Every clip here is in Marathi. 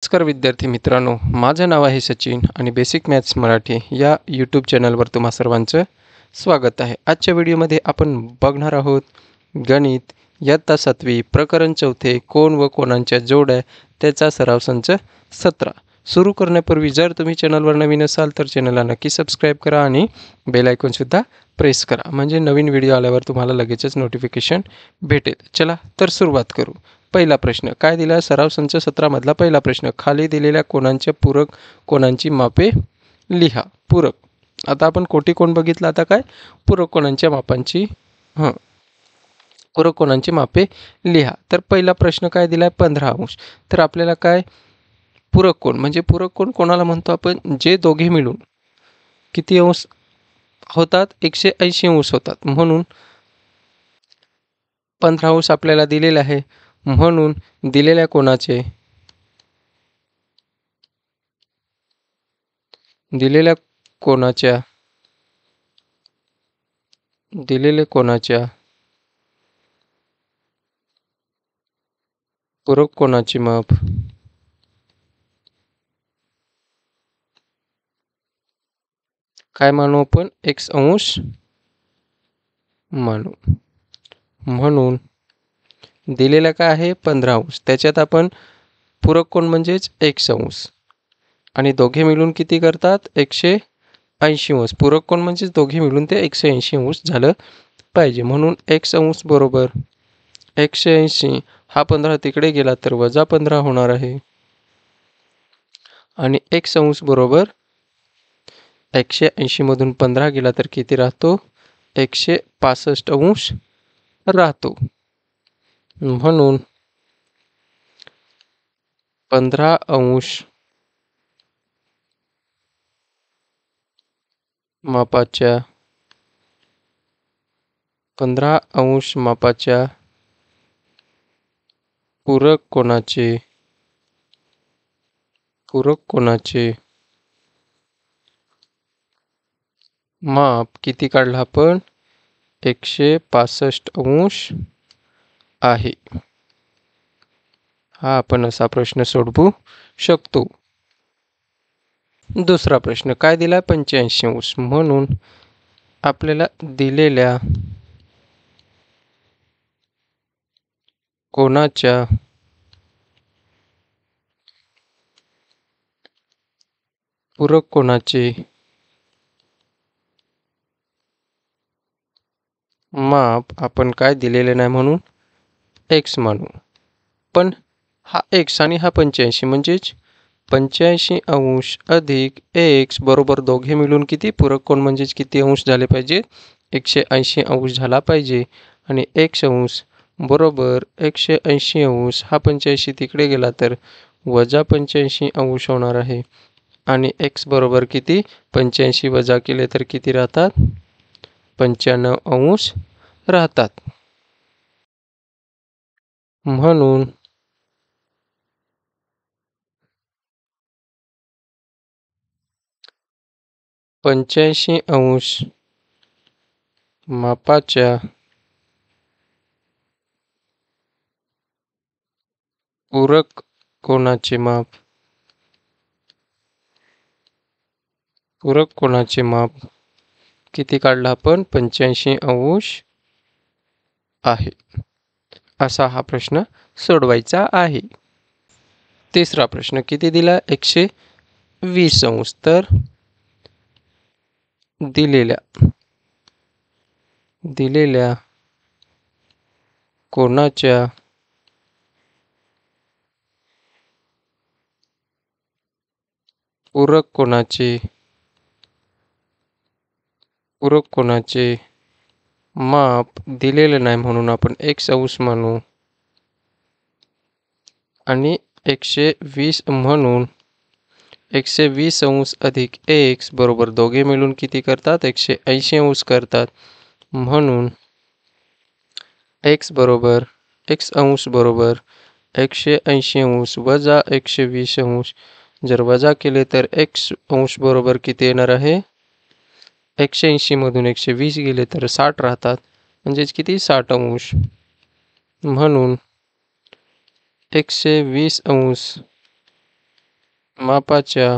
नमस्कार विद्यार्थी मित्रांनो, माझं नाव आहे सचिन आणि बेसिक मॅथ्स मराठी या यूट्यूब चॅनलवर तुम्हा सर्वांचं स्वागत आहे. आजच्या व्हिडिओमध्ये आपण बघणार आहोत गणित इयत्ता 7वी प्रकरण 4 कोण व कोणांच्या जोड्या त्याचा सराव संच 17. सुरू करण्यापूर्वी जर तुम्ही चॅनलवर नवीन असाल तर चॅनलला नक्की सबस्क्राईब करा आणि बेल आयकॉनसुद्धा प्रेस करा, म्हणजे नवीन व्हिडिओ आल्यावर तुम्हाला लगेचच नोटिफिकेशन भेटेल. चला तर सुरुवात करू. पहिला प्रश्न काय दिला? सराव संच 17 मधला पहिला प्रश्न. खाली दिलेल्या कोणांच्या पूरक कोणांची मापे लिहा. पूरक, आता आपण कोटी कोण बघितलं, आता काय पूरक कोणांच्या मापांची पूरक कोणांची मापे लिहा. तर पहिला प्रश्न काय दिलाय? 15 अंश. तर आपल्याला काय पूरक कोण म्हणजे पूरक कोण कोणाला म्हणतो आपण? जे दोघे मिळून किती अंश होतात? 180 अंश होतात. म्हणून 15 अंश आपल्याला दिलेला आहे. म्हणून दिलेल्या कोणाचे दिलेल्या कोणाच्या पूरक कोणाची माप काय मानू आपण? x अंश मानू. म्हणून दिलेला काय आहे? 15 अंश. त्याच्यात आपण पूरक कोण म्हणजेच x अंश आणि दोघे मिळून किती करतात? 180 अंश. पूरक कोण म्हणजेच दोघे मिळून ते 180 अंश झालं पाहिजे. म्हणून x अंश बरोबर 180. हा 15 तिकडे गेला तर वजा 15 होणार आहे आणि x अंश बरोबर 180 मधून 15 गेला तर किती राहतो? 165 अंश राहतो. म्हणून 15 अंश मापाच्या 15 अंश मापाच्या पूरक कोणाचे माप किती काढलं आपण? 165 अंश आहे. हा आपण असा प्रश्न सोडवू शकतो. दुसरा प्रश्न काय दिला? 85 अंश. म्हणून आपल्याला दिलेल्या कोणाच्या पूरक कोणाचे माप आपण काय दिलेले नाही म्हणून x मानू. पण हा x आणि हा 85 म्हणजेच 85 अंश अधिक x बरोबर दोघे मिळून किती? पूरक कोण म्हणजेच किती अंश झाले पाहिजे? 180 अंश झाला पाहिजे. आणि x अंश बरोबर 180 अंश. हा 85 तिकडे गेला तर वजा 85 अंश होणार आहे आणि x बरोबर किती? 85 वजा केले तर किती राहतात? 95 अंश राहतात. म्हणून 85 अंश मापाच्या पूरक कोणाचे माप किती काढलं आपण? 85 अंश आहे. असा हा प्रश्न सोडवायचा आहे. तिसरा प्रश्न किती दिला? 120 अंश. तर दिलेल्या कोणाच्या पूरक कोणाचे माप दिलेले नाही म्हणून आपण x अंश मानू आणि 120 म्हणून 120 अंश अधिक x बरोबर दोघे मिळून किती करतात? 180 अंश करतात. म्हणून x अंश बरोबर 180 अंश वजा 120 अंश. जर वजा केले तर x अंश बरोबर किती येणार आहे? 180 मधून 120 गेले तर 60 राहतात, म्हणजेच किती? 60 अंश. म्हणून 120 अंश मापाच्या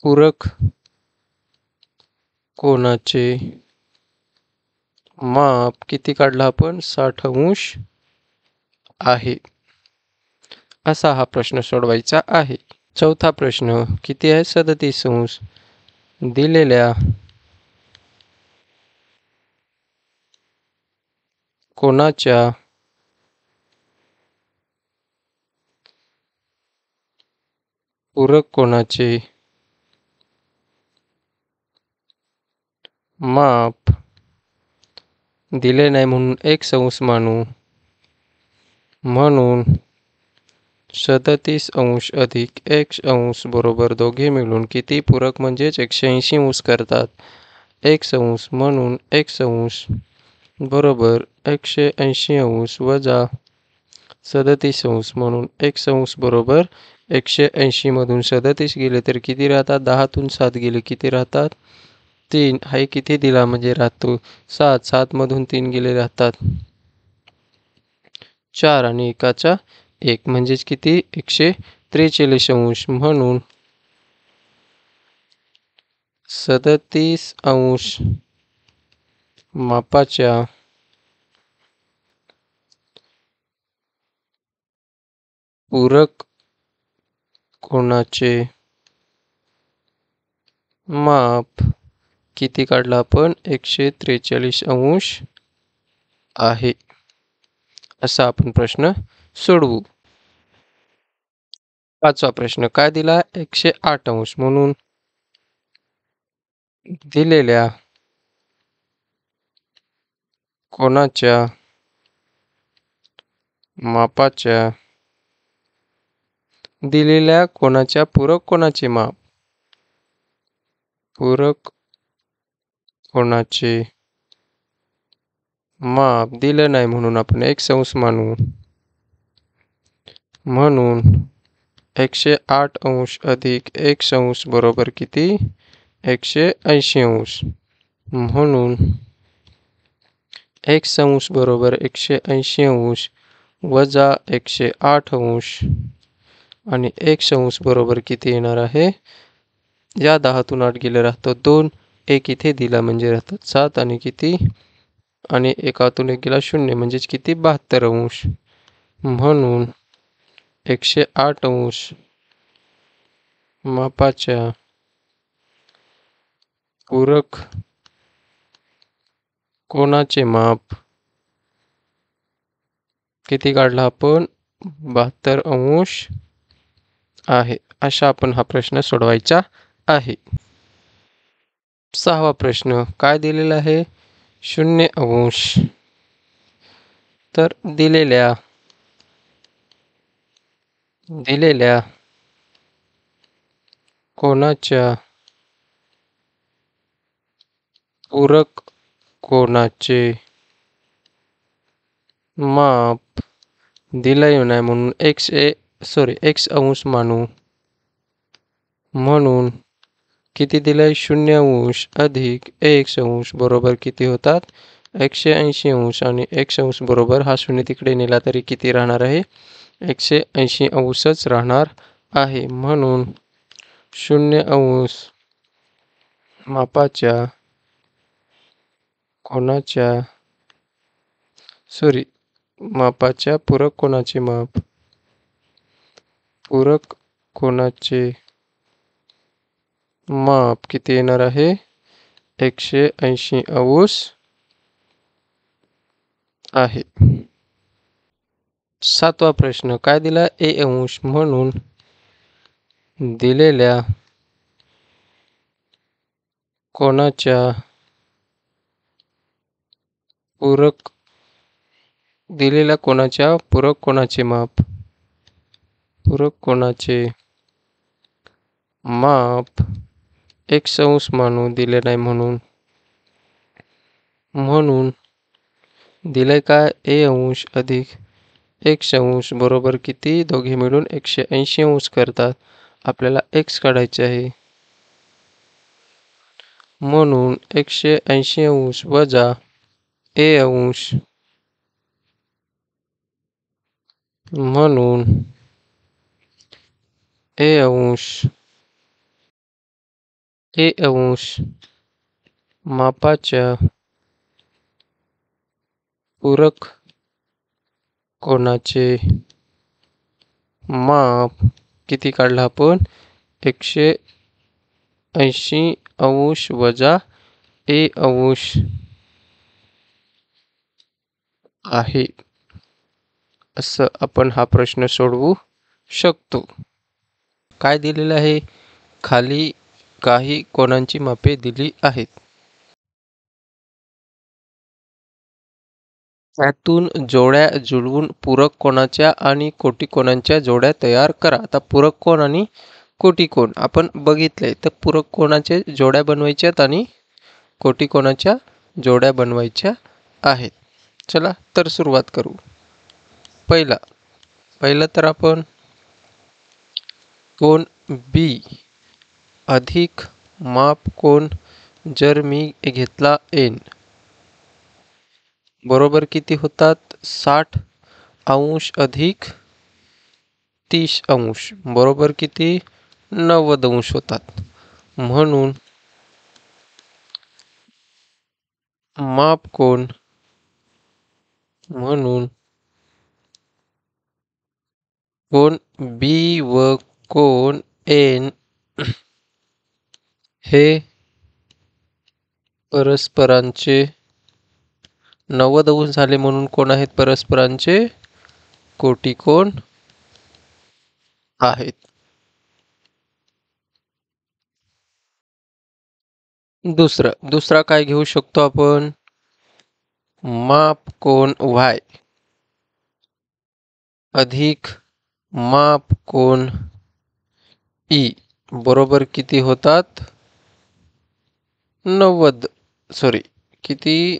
पूरक कोनाचे माप किती काढला आपण? 60° आहे. असा हा प्रश्न सोडवायचा आहे. चौथा प्रश्न किती आहे? 37°. दिलेल्या कोनाच्या पूरक कोनाचे माप दिले नाही म्हणून 1 मानू. म्हणून 37° अधिक 1 बरोबर दोघे मिळून किती? पूरक म्हणजेच 180° करतात. 1 म्हणून 1 बरोबर 180° वजा 37 म्हणून 1 बरोबर 180 मधून 37 गेले तर किती राहतात? 10तून 7 गेले किती राहतात? 3. हा किती दिला म्हणजे राहतो 7. 7 मधून 3 गेले राहतात 4 आणि 1चा 1 म्हणजेच किती? 143° म्हणून 37° मापाच्या पूरक कोनाचे माप किती काढला आपण? 143° आहे. असा आपण प्रश्न सोडवू. पाचवा प्रश्न काय दिला? 108° म्हणून दिलेल्या कोनाच्या मापाच्या दिलेल्या कोनाच्या पूरक कोनाचे माप पूरक कोनाचे माप दिलं नाही म्हणून आपण 1 मानू. म्हणून 108° अधिक 1 बरोबर किती? 180°. म्हणून 1 बरोबर 180° वजा 108° आणि 1 बरोबर किती येणार आहे? या 10तून 8 गेले राहतो 2. 1 इथे दिला म्हणजे राहतात 7 आणि किती? आणि 1तून 1 गेला 0 म्हणजेच किती? 72°. म्हणून 108° मापाच्या पूरक कोनाचे माप किती काढला आपण? 72° आहे. अशा आपण हा प्रश्न सोडवायचा आहे. 6वा प्रश्न काय दिलेला आहे? 0°. तर दिलेल्या कोनाच्या पूरक कोनाचे माप दिले नाही म्हणून x मानू. म्हणून किती दिलंय? 0° अधिक 1 बरोबर किती होतात? 180° आणि 1 बरोबर हा 0 तिकडे नेला तरी किती राहणार आहे? 180°च राहणार आहे. म्हणून 0° मापाच्या मापाच्या पूरक कोनाचे माप पूरक कोनाचे माप किती येणार आहे? 180° आहे. 7वा प्रश्न काय दिला? a° म्हणून दिलेल्या कोनाच्या पूरक कोनाचे माप पूरक कोनाचे माप 1 मानू. दिले नाही म्हणून दिले काय? a° अधिक 1 बरोबर किती? दोघे मिळून 180° करतात. आपल्याला x काढायचे आहे. म्हणून 180° वजा a° म्हणून ए अंश मापाच्या पूरक कोनाचे माप किती काढलं आपण? 180 अंश वजा ए अंश आहे, असं आपण हा प्रश्न सोडवू शकतो. काय दिलेलं आहे? खाली काही कोनांची मापे दिली आहेत. त्यातून जोड्या जुळवून पूरक कोनाच्या आणि कोटिकोणांच्या जोड्या तयार करा. आता पूरक कोन आणि कोटिकोण आपण बघितले, तर पूरक कोनाचे जोड्या बनवायच्यात आणि कोटिकोणाच्या जोड्या बनवायच्या आहेत. चला तर सुरुवात करू. पहिलं तर आपण कोन बी अधिक माप कोन जर मी घेतला एन बरोबर किती होतात? 60 अंश अधिक 30 अंश बरोबर किती? 90 अंश होतात. म्हणून माप कोन कोन बी व कोन एन हे परस्परांचे 90 अंश झाले, म्हणून कोण आहेत परस्परांचे? कोटिकोण आहेत. दुसरा काय घेऊ शकतो आपण? माप कोन वाय अधिक माप कोन ई बरोबर किती होतात? 90. किती?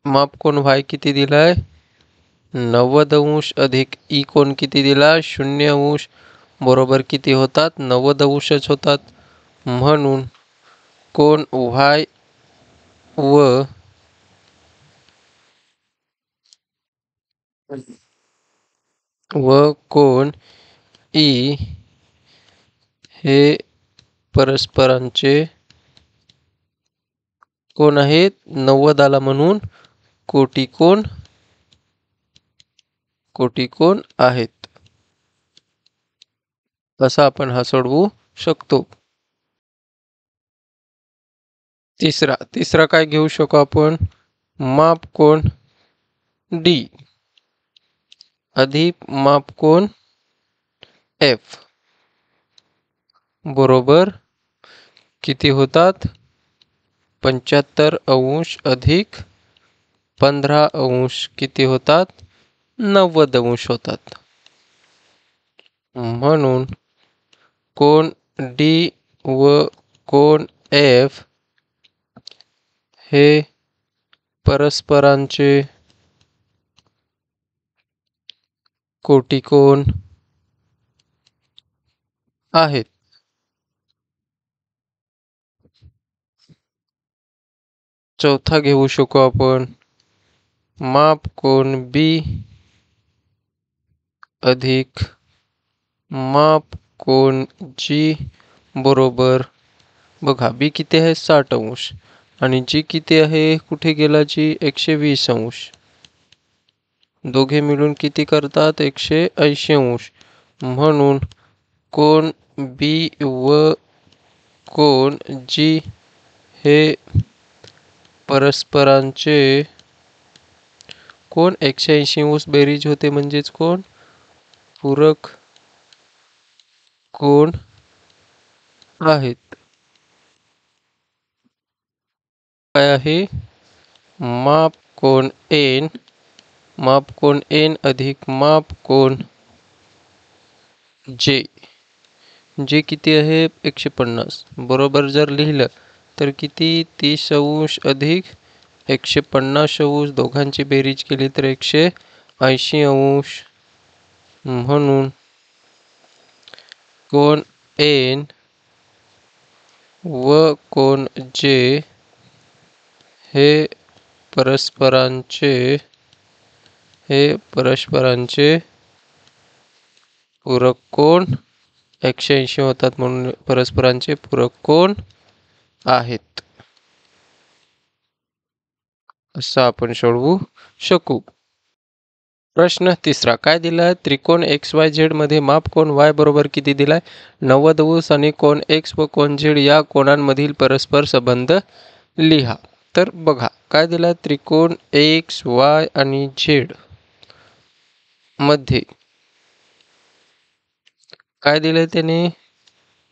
माप कोन वाय किती दिलाय? 90 अंश अधिक ई कोन किती दिला? 0 अंश बरोबर किती होतात? 90 अंशच होतात. म्हणून कोन वाय व कोन ई हे परस्परांचे कोण आहेत? 90 आला म्हणून कोटिकोण आहेत. असा आपण हा सोडवू शकतो. तिसरा काय घेऊ शकतो आपण? माप कोन डी अधिक माप कोन एफ बरोबर किती होतात? 75 अंश अधिक 15 अंश किती होतात? 90 अंश होतात. म्हणून कोन डी व कोन एफ हे परस्परांचे कोटिकोण आहेत. चौथा घेऊ शकू आपण माप कोन बी अधिक माप कोन जी बरोबर, बघा बी किती आहे? 60 अंश आणि जी किती आहे? कुठे गेला जी? 120 अंश. दोघे मिळून किती करतात? 180 अंश. म्हणून कोन बी व कोन जी हे परस्परांचे कोण 180 अंश बेरीज होते, म्हणजेच कोण? पूरक कोण आहेत. काय आहे? माप कोन एन अधिक माप कोन जे किती आहे? 150 बरोबर जर लिहिलं तर किती? 30 अंश अधिक 150 अंश दोघांची बेरीज केली तर 180 अंश. म्हणून कोन एन व कोन जे हे परस्परांचे पूरक कोण 180 होतात म्हणून परस्परांचे पूरक कोण आहेत, असं आपण सोडवू शकू. प्रश्न तिसरा काय दिलाय? त्रिकोण XYZ मध्ये माप कोन y बरोबर किती दिलाय? 90° आणि कोन x व कोन z या कोनांमधील परस्पर संबंध लिहा. तर बघा काय दिलाय, त्रिकोण x, y आणि z मध्ये काय दिलंय त्याने?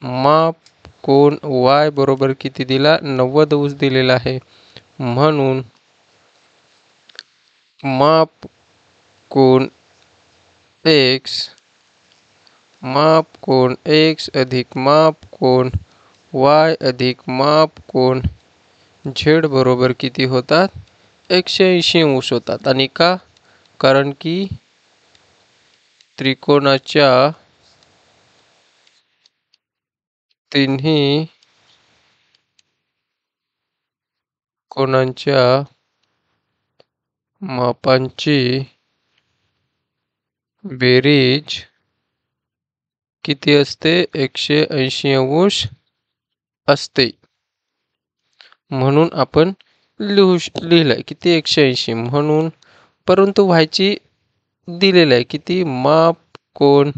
माप कोन y बरोबर किती दिला? 90° दिलेला आहे. म्हणून माप कोन x अधिक माप कोन y अधिक माप कोन z बरोबर किती होतात? 180° होतात. आणि का? कारण की त्रिकोणाच्या तिन्ही कोनांच्या मापांची बेरीज किती असते? 180° असते. म्हणून आपण लिहिलंय किती? 180. म्हणून परंतु व्हायची दिलेलं आहे किती? माप कोन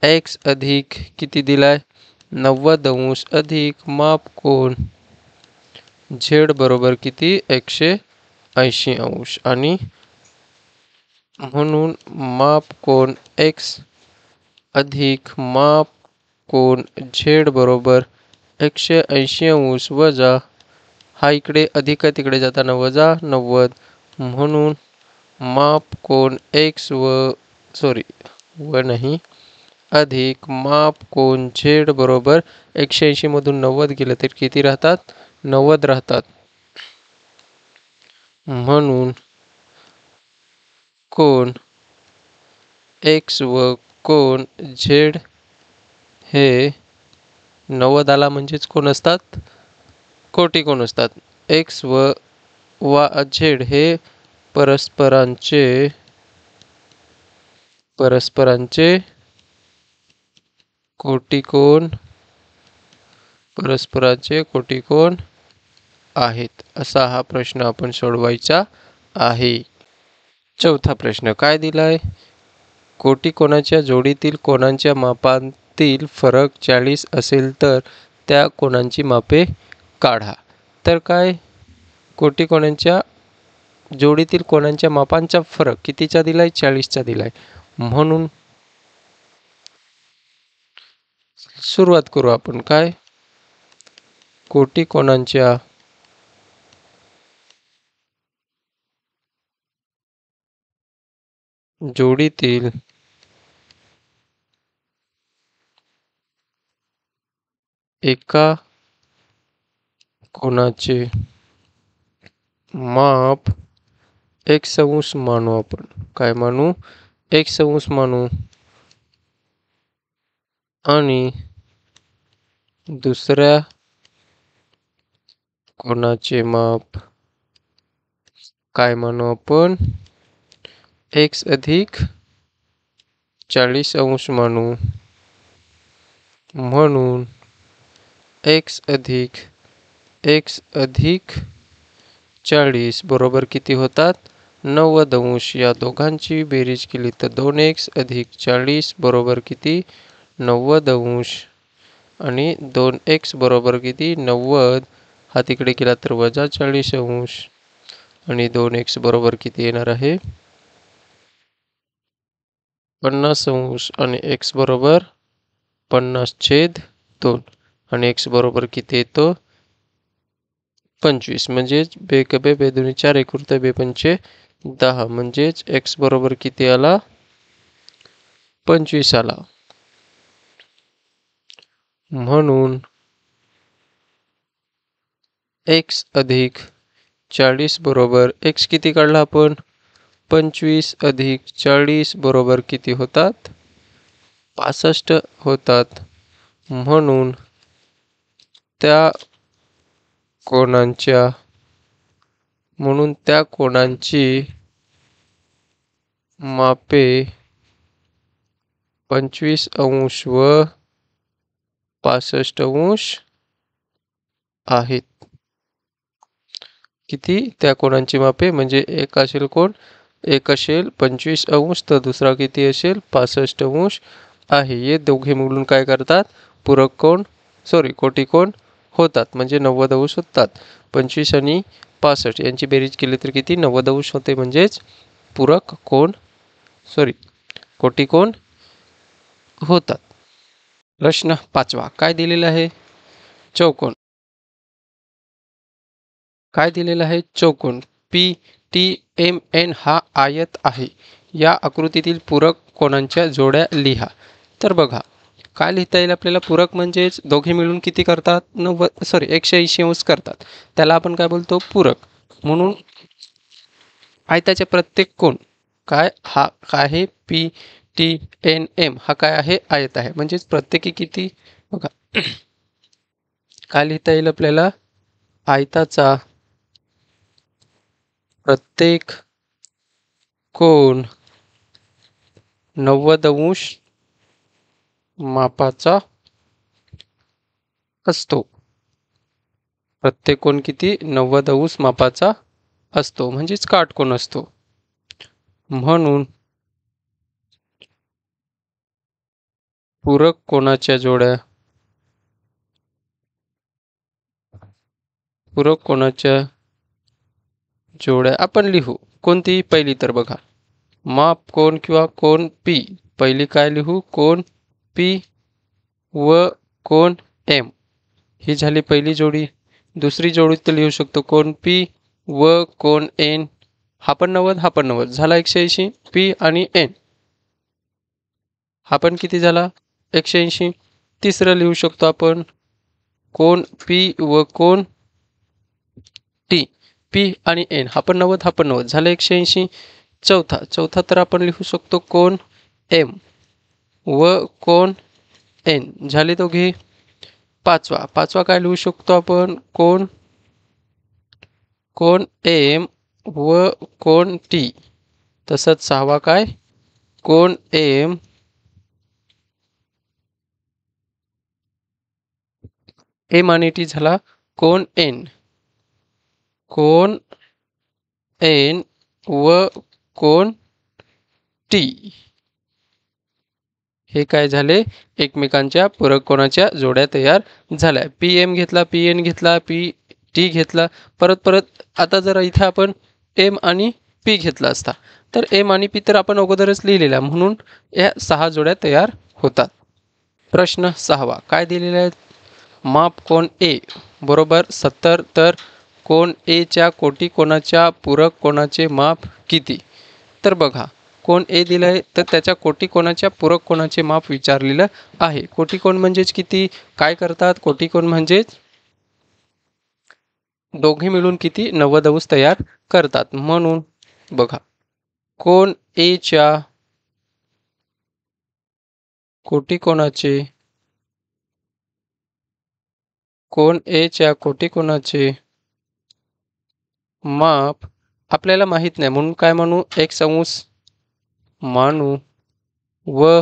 x अधिक किती दिलाय? 90° अधिक माप कोन z बरोबर किती? 180°. आणि म्हणून माप कोन x अधिक माप कोन z बरोबर 180° वजा हा इकडे अधिक तिकडे जाताना वजा 90. म्हणून माप कोन x नाही अधिक माप कोन z बरोबर 180 मधून 90 गेलं तर किती राहतात? 90 राहतात. म्हणून कोन x व कोन z हे 90 आला म्हणजेच कोण असतात? कोटी कोण असतात. x व z हे परस्परांचे कोटिकोण आहेत. असा हा प्रश्न आपण सोडवायचा आहे. चौथा प्रश्न काय दिलाय? कोटिकोणाच्या जोडीतील कोनांच्या मापांतील फरक 40 असेल तर त्या कोनांची मापे काढा. तर काय? कोटिकोणांच्या जोडीतील कोनांच्या मापांचा फरक कितीचा दिलाय? 40चा दिलाय. म्हणून सुरुवात करू आपण. काय? कोटिकोणांच्या जोडीतील एका कोनाचे माप x मानू आपण. काय मानू? x मानू. आणि दुसऱ्या कोनाचे माप काय मानू आपण? x अधिक 40° मानू. म्हणून x अधिक 40 बरोबर किती होतात? 90°. या दोघांची बेरीज केली तर 2x अधिक 40 बरोबर किती? 90°. आणि 2x बरोबर किती? 90. हा तिकडे केला तर वजा 40°. आणि 2x बरोबर किती येणार आहे? 50°. आणि x बरोबर 50/2. आणि x बरोबर किती येतो? 25. म्हणजेच बेकबे बेदुनी 4 एकुरते बेपंचे 10. म्हणजेच x बरोबर किती आला? 25 आला. म्हणून x अधिक 40 बरोबर x किती काढला आपण? 25 अधिक 40 बरोबर किती होतात? 65 होतात. म्हणून त्या कोनांची मापे 25° व 65° आहेत. किती त्या कोणांची मापे म्हणजे एक असेल कोण, एक असेल 25° तर दुसरा किती असेल 65° आहे. हे दोघे मिळून काय करतात, पूरक कोण कोटिकोण होतात, म्हणजे 90° होतात. 25 आणि 65 यांची बेरीज केली तर किती 90° होते, म्हणजेच पूरक कोण कोटिकोण होतात. प्रश्न 5वा काय दिलेला आहे, चौकोन. काय दिलेलं आहे, चौकोन पी टी एम एन हा आयत आहे. या आकृतीतील पूरक कोणांच्या जोड्या लिहा. तर बघा काय लिहिता येईल आपल्याला, पूरक म्हणजेच दोघे मिळून किती करतात 180° करतात, त्याला आपण काय बोलतो पूरक. म्हणून आयताचे प्रत्येक कोण काय आहे पी टी एन एम हा काय आहे आयत आहे, म्हणजेच प्रत्येकी किती बघा काय लिहिता येईल आपल्याला, आयताचा प्रत्येक कोण 90° मापाचा असतो. प्रत्येक कोण किती 90° मापाचा असतो, म्हणजेच काटकोन असतो. म्हणून पूरक कोणाच्या जोड्या आपण लिहू. कोणती पहिली तर बघा माप कोण किंवा कोण पी. पहिली काय लिहू, कोण पी व कोण एम, ही झाली पहिली जोडी. दुसरी जोडी तर लिहू शकतो कोण पी व कोण एन, हा पण 90 हा पण 90 झाला 180. पी आणि एन हा पण किती झाला 180. तिसरं लिहू शकतो आपण कोण पी व कोण टी, पी आणि एन हा पण 90 हा पण 90 झालं 180. चौथा तर आपण लिहू शकतो कोण एम व कोण एन, झाले दोघे. पाचवा काय लिहू शकतो आपण कोण एम व कोण टी. तसंच सहावा काय कोण एम आणि टी झाला कोण एन व कोण टी. हे काय झाले एकमेकांच्या पूरक कोणाच्या जोड्या तयार झाल्या. पी एम घेतला, पी एन घेतला, पी टी घेतला, परत आता जर इथे आपण एम आणि पी घेतला असता तर एम आणि पी तर आपण अगोदरच लिहिलेला, म्हणून या 6 जोड्या तयार होतात. प्रश्न 6वा काय दिलेला आहे, माप कोण ए बरोबर 70 तर कोण ए च्या कोटिकोणाच्या पूरक कोणाचे माप किती. तर बघा कोण ए दिलाय तर त्याच्या कोटिकोणाच्या पूरक कोणाचे माप विचारलेलं आहे. कोटिकोण म्हणजेच किती काय करतात, कोटिकोण म्हणजेच दोघे मिळून किती 90° तयार करतात. म्हणून बघा कोण ए च्या कोटिकोणाचे माप आपल्याला माहित नाही, म्हणून काय म्हणू 1 मानू व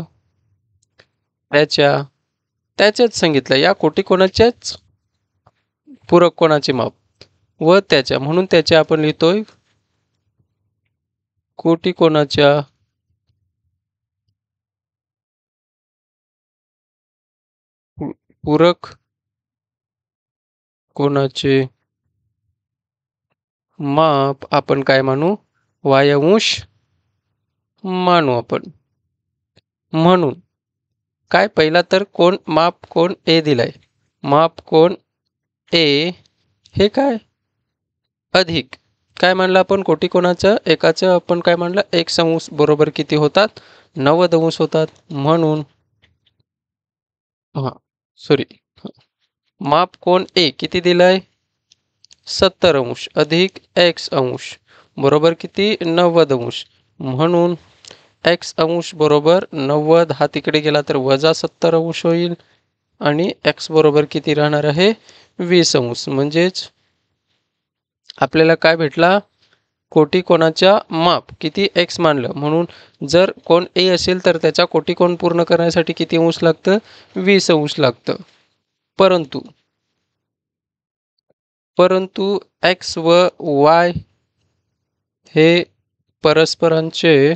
त्याच्याच सांगितलं या कोटिकोणाच्याच पूरक कोणाचे माप व त्याच्या, म्हणून त्याच्या आपण लिहितोय कोटिकोणाच्या पूरक कोणाचे माप आपण काय मानू y मानू आपण. म्हणून काय पहिला तर माप कोण ए दिलाय, माप कोण ए हे काय अधिक काय म्हणलं आपण कोटिकोणाचं एकाचं आपण काय म्हणलं 1 बरोबर किती होतात 90° होतात. म्हणून माप कोण ए किती दिलाय 70° अधिक x बरोबर किती 90°. म्हणून x बरोबर 90 हा तिकडे गेला तर वजा 70° होईल आणि x बरोबर किती राहणार आहे 20°. म्हणजेच आपल्याला काय भेटला कोटिकोणाच्या माप किती x मानलं, म्हणून जर कोण A असेल तर त्याचा कोटिकोण पूर्ण करण्यासाठी किती अंश लागतं, 20 अंश लागतं. परंतु x व y हे परस्परांचे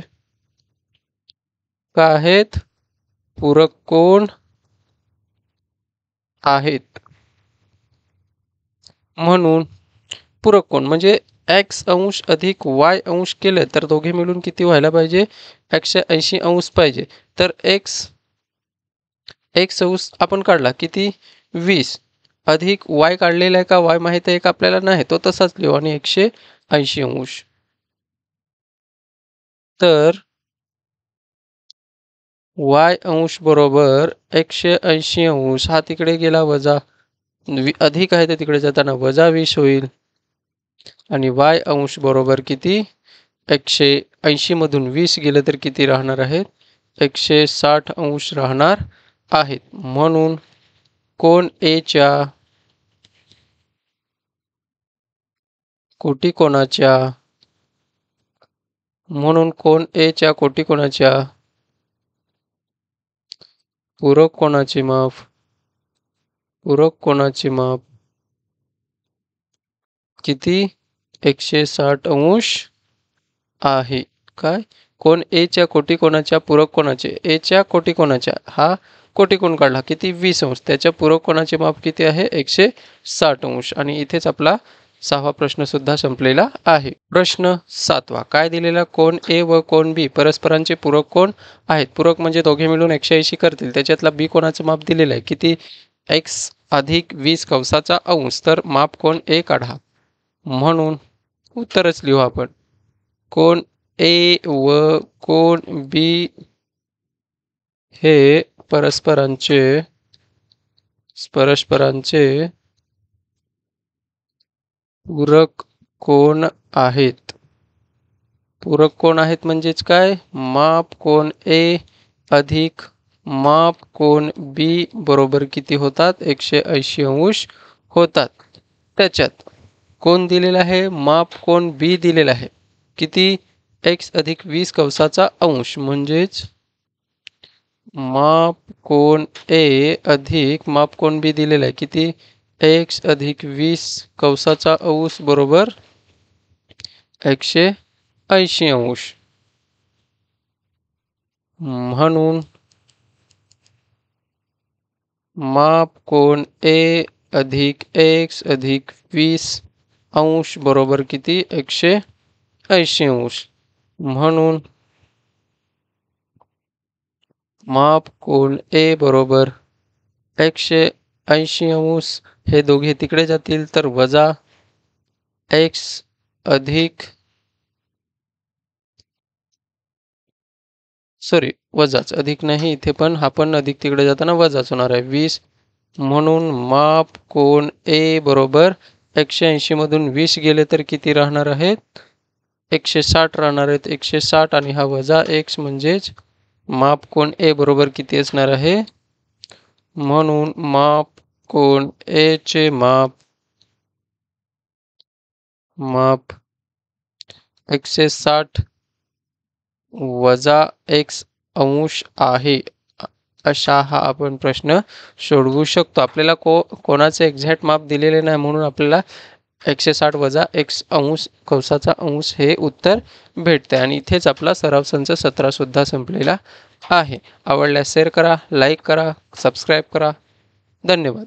काय आहेत, पूरक कोण आहेत. म्हणून पूरक कोण म्हणजे x अंश अधिक y अंश केले तर दोघे मिळून किती व्हायला पाहिजे, 180 अंश पाहिजे. तर x अंश आपण काढला किती, 20 अधिक y काढलेला आहे का, y माहित आहे का आपल्याला, नाही, तो तसाच लिहू आणि 180 अंश. तर y अंश बरोबर 180 अंश, हा तिकडे गेला वजा, अधिक आहे तर तिकडे जाताना वजा 20 होईल. आणि y अंश बरोबर किती, 180 मधून 20 गेलं तर किती राहणार आहेत, 160 अंश राहणार आहेत. म्हणून कोण A च्या कोटिकोणाच्या पूरक कोणाचे माप किती, 160 अंश आहे. काय, कोण A च्या कोटिकोणाच्या पूरक कोणाचे, A च्या कोटिकोणाच्या, हा कोटिकोण काढला किती, 20 अंश, त्याच्या पूरक कोणाचे माप किती आहे, 160 अंश. आणि इथेच आपला 6वा प्रश्न सुद्धा संपलेला आहे. प्रश्न 7वा काय दिलेला, कोण A व कोण B परस्परांचे पूरक कोण आहेत. पूरक म्हणजे दोघे मिळून 180 करतील. त्याच्यातला B कोणाचं माप दिलेलं आहे किती, x अधिक 20 कंसाचा अंश. तर माप कोण A काढा. म्हणून उत्तरच लिहू आपण, कोण A व कोण B हे परस्परांचे पूरक कोण आहेत. पूरक कोण आहेत म्हणजेच काय, माप कोण A अधिक माप कोण B बरोबर किती होतात, 180 अंश होतात. त्याच्यात कोण दिलेला आहे, माप कोण B दिलेला आहे किती, x अधिक 20 कंसाचा अंश, म्हणजेच माप कोण A अधिक माप कोण B दिलेला आहे किती, x अधिक 20 कंसाचा अंश बरोबर 180 अंश. म्हणून माप कोण A अधिक x अधिक 20 अंश बरोबर किती, 180 अंश. म्हणून माप कोण A बरोबर 180 अंश, हे दोघे तिकडे जातील तर वजा x अधिक वजाच, अधिक नाही इथे पण, हा पण अधिक तिकडे जाताना वजाच होणार आहे, 20. म्हणून माप कोण A बरोबर 180 मधून 20 गेले तर किती राहणार आहेत, 160 राहणार आहेत. 160 आणि हा वजा x म्हणजेच माप कोण A बरोबर किती असणार आहे. म्हणून माप कोण A चे माप 160 वजा x अंश आहे. अशा हा आपण प्रश्न सोडवू शकतो. आपल्याला कोणाचे एक्झॅक्ट माप दिलेले नाही, म्हणून आपल्याला 160 वजा x अंश कंसाचा अंश हे उत्तर भेटते. आणि इथेच आपला सराव संच 17 सुद्धा संपलेला आहे. आवडल्यास शेअर करा, लाईक करा, सबस्क्राईब करा. धन्यवाद.